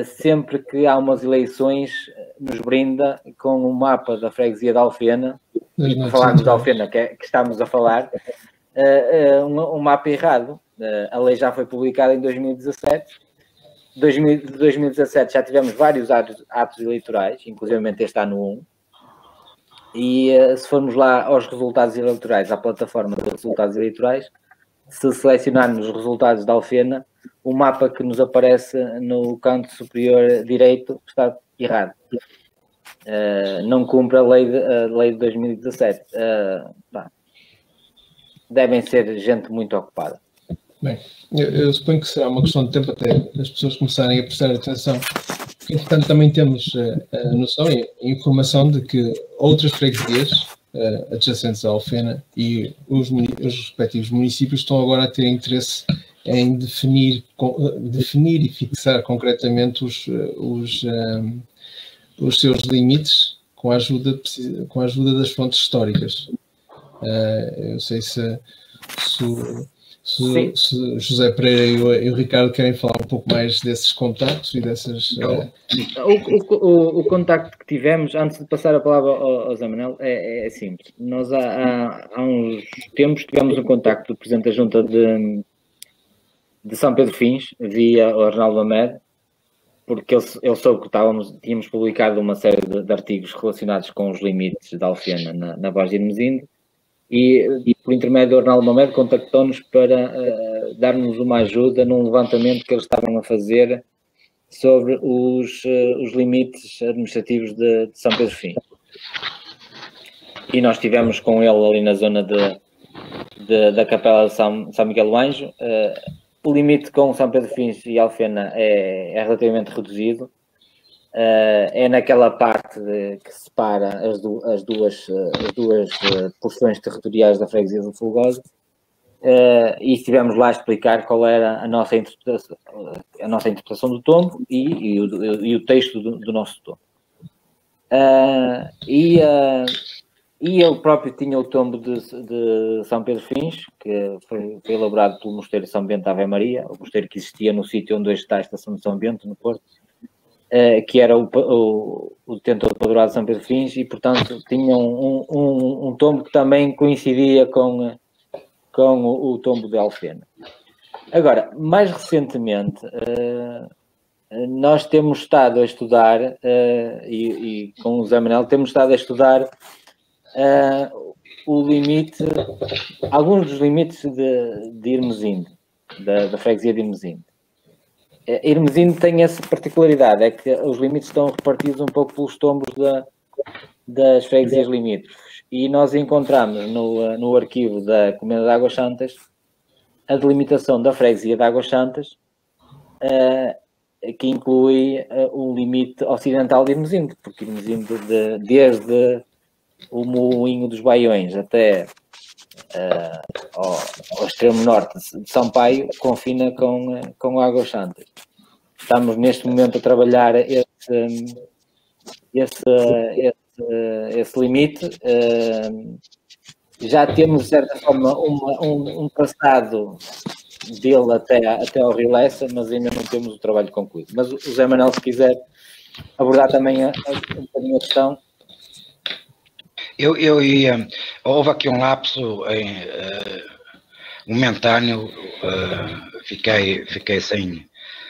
sempre que há umas eleições, nos brinda com um mapa da freguesia de Alfena, e por falarmos de Alfena, que estamos a falar, um mapa errado. A lei já foi publicada em 2017. De 2017 já tivemos vários atos eleitorais, inclusive este ano 1, e se formos lá aos resultados eleitorais, à plataforma de resultados eleitorais, se selecionarmos os resultados da Alfena, o mapa que nos aparece no canto superior direito está errado. Não cumpre a lei de 2017. Devem ser gente muito ocupada. Bem, eu suponho que será uma questão de tempo até as pessoas começarem a prestar atenção. Entretanto, também temos a noção e a informação de que outras freguesias adjacentes à Alfena e os respectivos municípios estão agora a ter interesse em definir e fixar concretamente os seus limites com a ajuda das fontes históricas. Eu sei se José Pereira e o Ricardo querem falar um pouco mais desses contactos e dessas... O contacto que tivemos, antes de passar a palavra ao Zé Manuel, é simples. Nós há uns tempos tivemos um contacto do Presidente da Junta de São Pedro Fins, via o Arnaldo Amed, porque ele soube que tínhamos publicado uma série de artigos relacionados com os limites da Alfena na Voz de Hermesinde, e por intermédio do Arnaldo Mamed contactou-nos para dar-nos uma ajuda num levantamento que eles estavam a fazer sobre os limites administrativos de São Pedro Fins. E nós estivemos com ele ali na zona da Capela de São Miguel do Anjo. O limite com São Pedro Fins e Alfena é relativamente reduzido. É naquela parte que separa as duas porções territoriais da freguesia do Fulgosa, e estivemos lá a explicar qual era a nossa interpretação do tombo e o texto do nosso tombo. E ele próprio tinha o tombo de São Pedro Fins, que foi elaborado pelo Mosteiro de São Bento Ave Maria, o mosteiro que existia no sítio onde hoje está a estação de São Bento, no Porto, que era o detentor do padroado de São Pedro Fins, e portanto tinha um tombo que também coincidia com o tombo de Alfena. Agora, mais recentemente, nós temos estado a estudar, e com o Zé Manel temos estado a estudar o limite, alguns dos limites de Irmesinde, da freguesia de Irmesinde. Irmesinde tem essa particularidade, é que os limites estão repartidos um pouco pelos tombos das freguesias limítrofes, e nós encontramos no arquivo da Comenda de Águas Santas a delimitação da freguesia de Águas Santas, que inclui o limite ocidental de Irmesinde, porque Irmesinde, desde o Moinho dos Baiões até ao extremo norte de São Paio, confina com Águas Santas. Estamos neste momento a trabalhar esse limite. Já temos, de certa forma, um traçado dele até ao Rio Lessa, mas ainda não temos o trabalho concluído. Mas o Zé Manuel, se quiser abordar também um bocadinho a questão. Houve aqui um lapso momentâneo, fiquei sem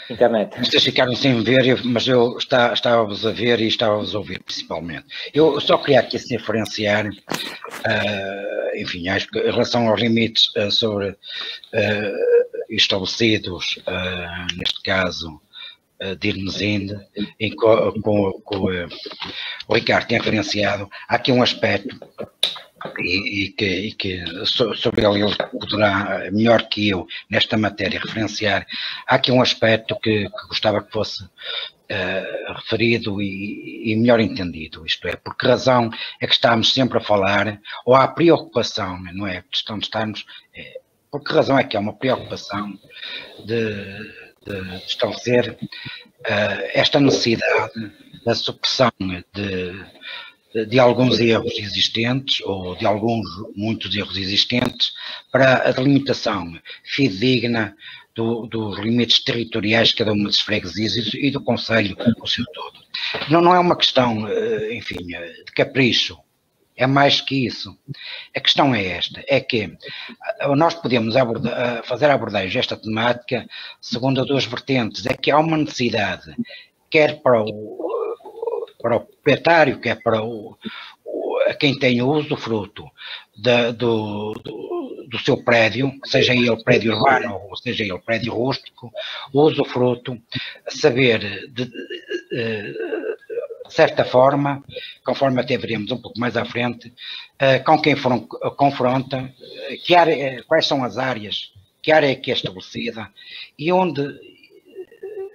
internet. Vocês ficaram sem ver, mas eu estava-vos a ver e estava-vos a ouvir principalmente. Eu só queria aqui se referenciar, enfim, em relação aos limites estabelecidos, neste caso, de Irmesinde, o Ricardo tem referenciado. Há aqui um aspecto e que sobre ele poderá, melhor que eu, nesta matéria, referenciar. Há aqui um aspecto que gostava que fosse referido e melhor entendido, isto é, por que razão é que estamos sempre a falar, ou há preocupação, não é, questão de estarmos, por que razão é que há uma preocupação de estabelecer esta necessidade da supressão de alguns erros existentes, ou de muitos erros existentes, para a delimitação fidedigna dos limites territoriais de cada uma das freguesias e do concelho no seu todo. Não é uma questão, enfim, de capricho, é mais que isso. A questão é esta, é que nós podemos fazer a abordagem desta temática segundo duas vertentes. É que há uma necessidade, quer para o proprietário, quer para quem tem o usufruto do seu prédio, seja ele prédio urbano ou seja ele prédio rústico, o usufruto, saber de certa forma, conforme até veremos um pouco mais à frente, com quem confronta, quais são as áreas, que área é que é estabelecida e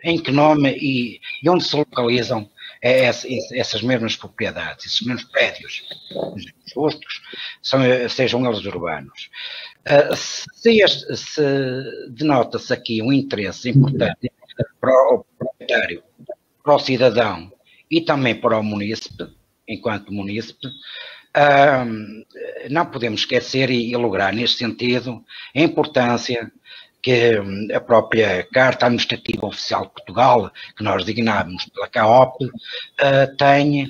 em que nome e onde se localizam essas mesmas propriedades, esses mesmos prédios rústicos, sejam eles urbanos. Se denota-se aqui um interesse importante para o proprietário, para o cidadão e também para o munícipe, enquanto munícipe, não podemos esquecer e lograr neste sentido a importância que a própria Carta Administrativa Oficial de Portugal, que nós designamos pela CAOP, tem,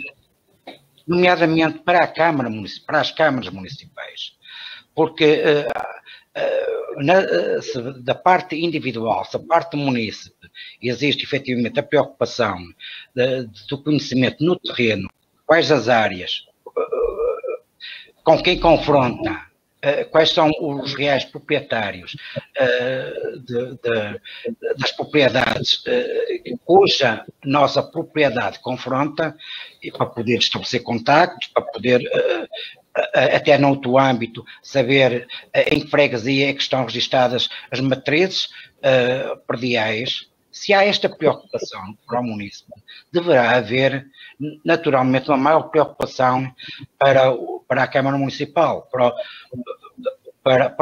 nomeadamente para as câmaras municipais, porque da parte individual, se a parte do munícipe existe efetivamente a preocupação do conhecimento no terreno, quais as áreas, com quem confronta, quais são os reais proprietários das propriedades cuja nossa propriedade confronta, e para poder estabelecer contactos, para poder, até no outro âmbito, saber em que freguesia é que estão registadas as matrizes prediais. Se há esta preocupação para o município, deverá haver naturalmente uma maior preocupação para a Câmara Municipal, para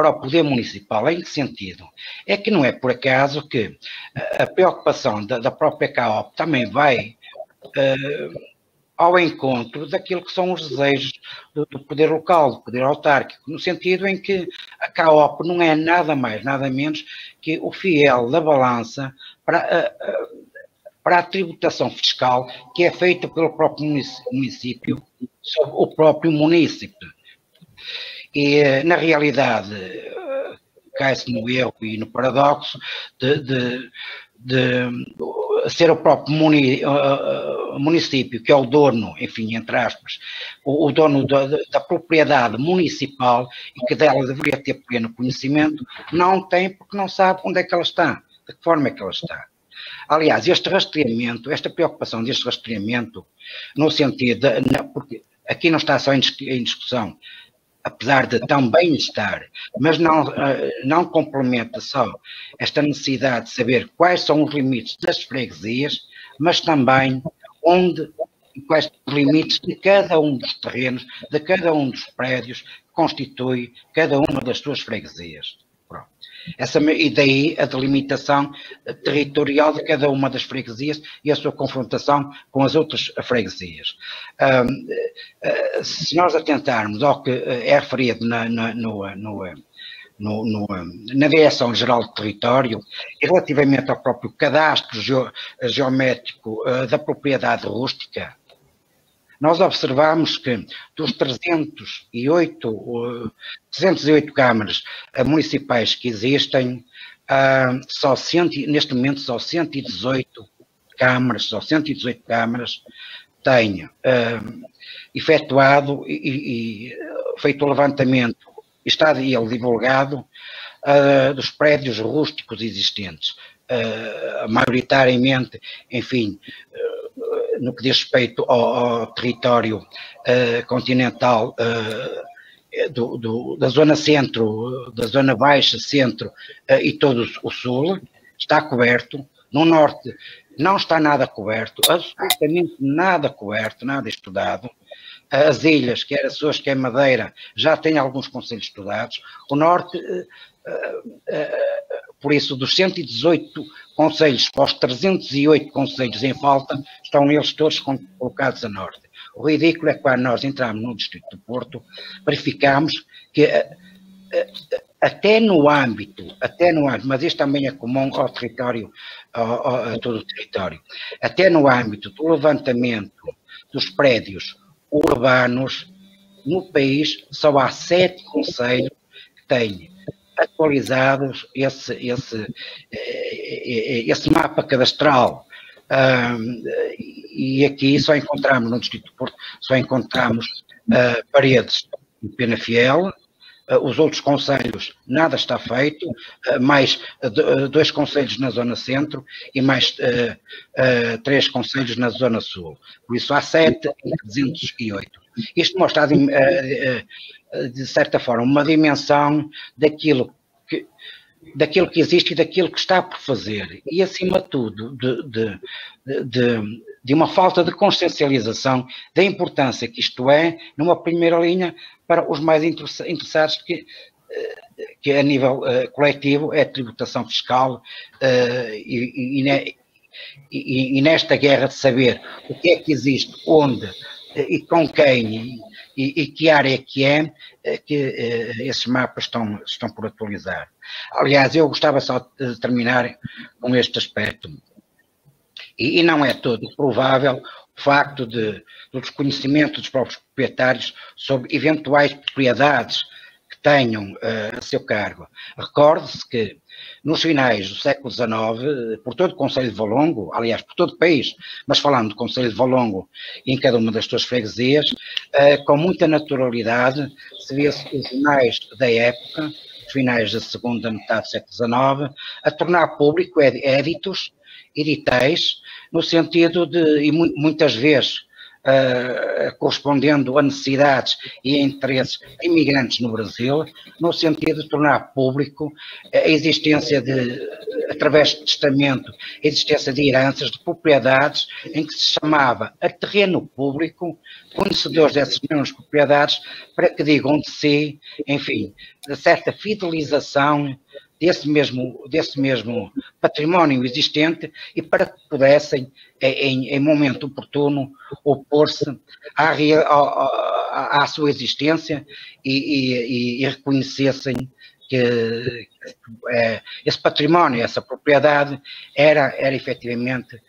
o Poder Municipal. Em que sentido? É que não é por acaso que a preocupação da própria CAOP também vai ao encontro daquilo que são os desejos do poder local, do poder autárquico, no sentido em que a CAOP não é nada mais, nada menos que o fiel da balança para a tributação fiscal que é feita pelo próprio município sobre o próprio município. E, na realidade, cai-se no erro e no paradoxo de ser o próprio município, que é o dono, enfim, entre aspas, o dono da propriedade municipal e que dela deveria ter pleno conhecimento, não tem porque não sabe onde é que ela está, de que forma é que ela está. Aliás, este rastreamento, esta preocupação deste rastreamento, no sentido porque aqui não está só em discussão, apesar de também estar, mas não complementa só esta necessidade de saber quais são os limites das freguesias, mas também quais os limites de cada um dos terrenos, de cada um dos prédios que constitui cada uma das suas freguesias. Pronto. E daí a delimitação territorial de cada uma das freguesias e a sua confrontação com as outras freguesias. Se nós atentarmos ao que é referido na Direção-Geral do Território e relativamente ao próprio cadastro geométrico da propriedade rústica, nós observamos que dos 308 câmaras municipais que existem, neste momento só 118 câmaras têm efetuado e feito o levantamento, está ele divulgado, dos prédios rústicos existentes, maioritariamente, enfim, no que diz respeito ao território continental da zona centro, da zona baixa, centro e todo o sul, está coberto. No norte não está nada coberto, absolutamente nada coberto, nada estudado. As ilhas, quer Açores, quer Madeira, já têm alguns concelhos estudados. O norte, por isso, dos 118 concelhos para os 308 concelhos em falta, estão eles todos colocados a norte. O ridículo é que quando nós entramos no Distrito do Porto, verificamos que até no âmbito, mas isto também é comum ao território, a todo o território, até no âmbito do levantamento dos prédios urbanos, no país só há 7 concelhos que têm atualizados esse mapa cadastral. E aqui só encontramos, no Distrito do Porto, só encontramos Paredes e Penafiel. Os outros concelhos, nada está feito, mais 2 concelhos na zona centro e mais 3 concelhos na zona sul. Por isso há 7 em 208. Isto mostra, de certa forma, uma dimensão daquilo que existe e daquilo que está por fazer. E, acima de tudo, de uma falta de consciencialização da importância que isto é, numa primeira linha, para os mais interessados, que a nível coletivo é a tributação fiscal, e nesta guerra de saber o que é que existe, onde e com quem e que área que esses mapas estão por atualizar. Aliás, eu gostava só de terminar com este aspecto. E não é todo provável o facto do desconhecimento dos próprios proprietários sobre eventuais propriedades que tenham a seu cargo. Recorde-se que nos finais do século XIX, por todo o Concelho de Valongo, aliás, por todo o país, mas falando do Concelho de Valongo em cada uma das suas freguesias, com muita naturalidade se vê-se os jornais da época, os finais da segunda metade do século XIX, a tornar público editais, no sentido de, e muitas vezes, correspondendo a necessidades e a interesses de imigrantes no Brasil, no sentido de tornar público a existência através de testamento, a existência de heranças, de propriedades, em que se chamava a terreno público, conhecedores dessas mesmas propriedades, para que digam de si, enfim, de certa fidelização desse mesmo património existente e para que pudessem, em momento oportuno, opor-se à sua existência e reconhecessem que esse património, essa propriedade era efetivamente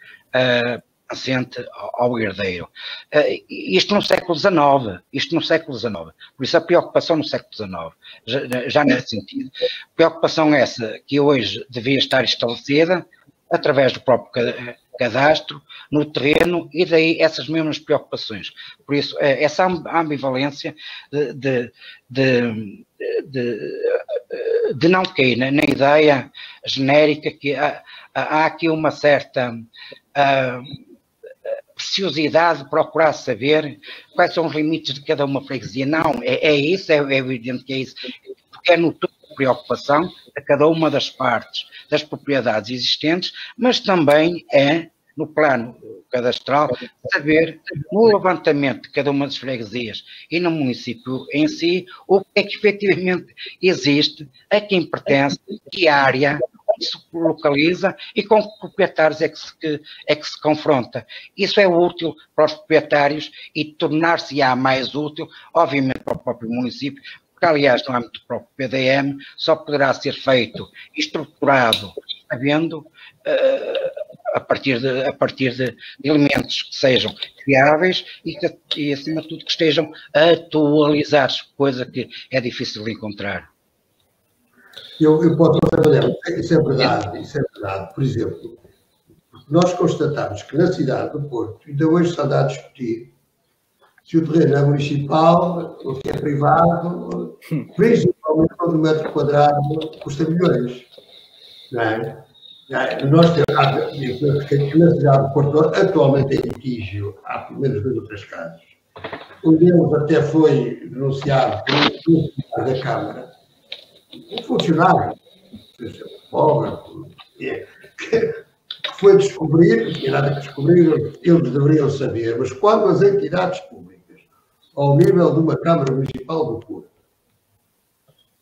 pertencente ao herdeiro. Isto no século XIX, por isso a preocupação no século XIX, já nesse sentido, preocupação essa que hoje devia estar estabelecida através do próprio cadastro, no terreno, e daí essas mesmas preocupações. Por isso, essa ambivalência de não cair na ideia genérica que há aqui uma certa preciosidade de procurar saber quais são os limites de cada uma freguesia. Não, é evidente que é isso, porque é notório a preocupação de cada uma das partes das propriedades existentes, mas também é, no plano cadastral, saber, no levantamento de cada uma das freguesias e no município em si, o que é que efetivamente existe, a quem pertence, que área se localiza e com que proprietários é que se confronta. Isso é útil para os proprietários e tornar-se-á mais útil, obviamente, para o próprio município, porque, aliás, no âmbito do próprio PDM, só poderá ser feito e estruturado, sabendo, a partir de elementos que sejam fiáveis e, acima de tudo, que estejam atualizados, coisa que é difícil de encontrar. Eu posso trabalhar, isso é verdade. Por exemplo, nós constatamos que na cidade do Porto, ainda hoje se anda a discutir se o terreno é municipal ou se é privado, principalmente quando o metro quadrado custa milhões. Não é? Nós temos, na cidade do Porto, atualmente em litígio, há pelo menos 2 ou 3 casos. Um deles até foi denunciado por um funcionário da Câmara, um funcionário, pobre, que foi descobrir, não tinha nada que descobrir, eles deveriam saber, mas quando as entidades públicas, ao nível de uma Câmara Municipal do Porto,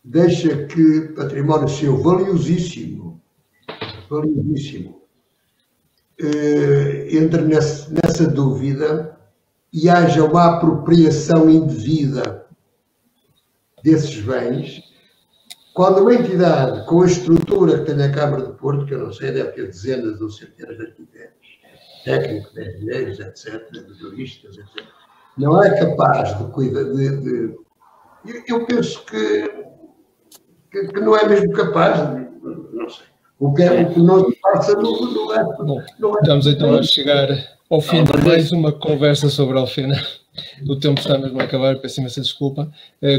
deixa que património seu valiosíssimo, entre nessa dúvida e haja uma apropriação indevida desses bens, quando uma entidade com a estrutura que tem na Câmara de Porto, que eu não sei, deve ter dezenas ou centenas de arquitetos, técnicos, de engenheiros, etc., de juristas, etc., não é capaz de cuidar de... Eu penso que não é mesmo capaz de... Não sei. O que não se passa não é... Bom, estamos então a chegar ao fim de mais uma conversa sobre a Alfena. O tempo está mesmo a acabar, peço imensa desculpa.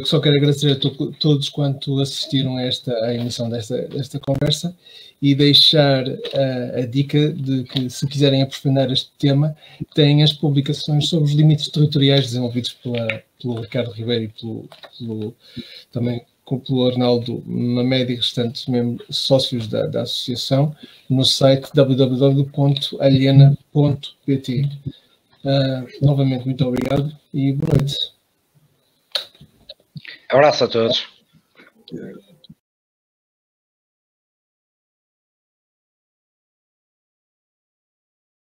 Só quero agradecer a todos quanto assistiram à emissão desta conversa e deixar a dica de que, se quiserem aprofundar este tema, têm as publicações sobre os limites territoriais desenvolvidos pelo Ricardo Ribeiro e também pelo Arnaldo Mamed e restantes sócios da associação no site www.aliena.pt. Novamente, muito obrigado e boa noite. Abraço a todos.